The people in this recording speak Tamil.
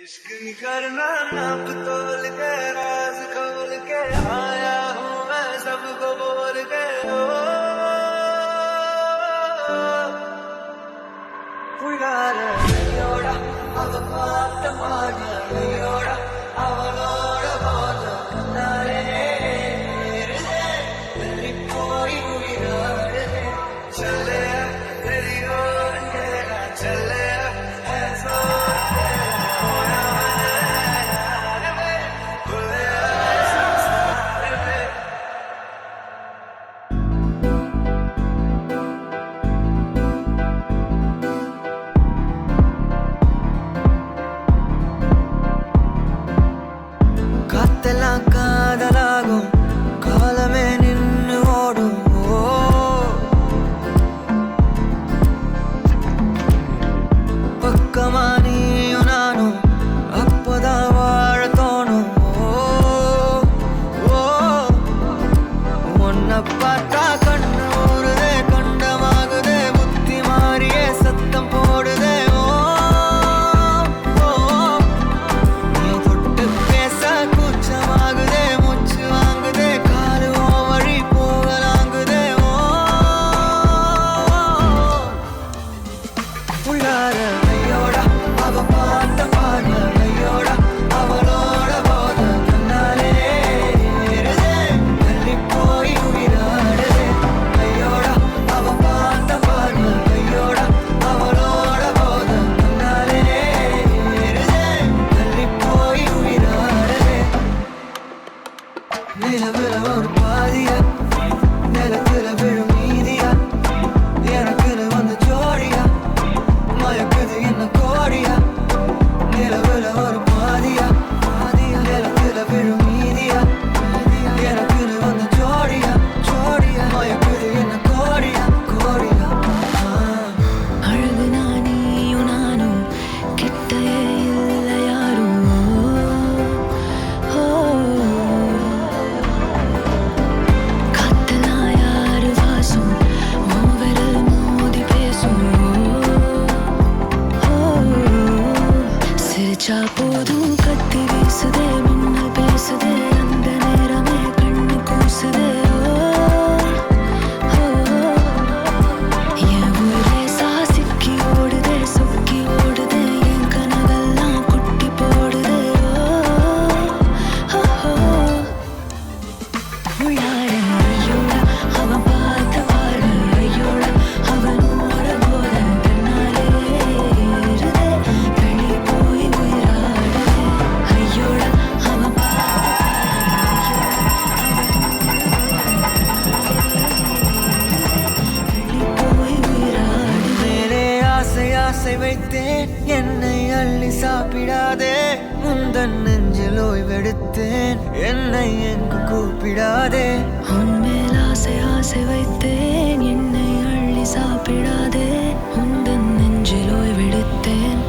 इश्क नहीं करना नाप तोल के राज खोल के आया हूँ मैं सबको बोल के ओ புகார கையோட அவ பார்த்த பாட கையோட அவளோட போத கண்ணாலே வெள்ளி போய் உயிரோடு चले तेरी ओर मेरा चले ऐसा காத்தெல்லாம் காதலாகும் காலமே நின்று ஓடும் பக்கமா நீயும் நானும் அப்பதான் வாழ தோணும் உன்னை பார்த்தா கண்ணு ஊறுதே கண்டமாகுதே புத்தி மாறியே சத்தம் போடுதே நீ தொட்டு பேச கூச்சமாகுதே மூச்சு வாங்குதே காலு வழி போகலாங்குதே உள்ளார கையோட அவ பார்த்த பார்வை கையோட அவளோட போத கண்ணாலே தள்ளி போய் உயிராடுதே கையோட அவ பார்த்த பார்வை கையோட அவளோட போத கண்ணாலே தள்ளி போய் உயிராடுதே நிலவுல ஒரு பாதியா நிலத்துல விழும் மீதியா எனக்குன்னு வந்து ஜோடியா மயக்குது என்ன கோடியா நிலவுல ஒரு பாதியா நிலத்துல விழும் மீதியா எனக்குன்னு வந்து ஜோடியா மயக்குது என்ன கோடியா அழகு நானியும் நானும் கிட்டயே இல்லை யாரும் காத்தெல்லாம் யாரு வாசம் விரல் மோதி பேசும் சிரிச்சா போதும் கத்தி வீசுதே மின்னல் பேசுதே அந்த நேரமே கண்ணு கூசுதே என் ஊரே சாசிக்கி ஓடுதே சொக்கி ஓடுதே என் கனவெல்லாம் குட்டி போடுதே உள்ளார ஐயோட அவன் பார்த்த பார்வை ஐயோட அவனோட போத கண்ணாலே தள்ளி போய் உயிராடுதே ஐயோட அவன் தள்ளி போய் உயிராடுதே மேலே ஆசை ஆசை வைத்தேன் என்னை அள்ளி சாப்பிடாதே முந்தன் நெஞ்சில் ஓய்வெடுத்தேன் என்னை எங்கு கூப்பிடாதே உன்மேல் ஆசை ஆசை வைத்தேன் என்னை அள்ளி சாப்பிடாதே உந்தன் நெஞ்சில் ஓய்வெடுத்தேன்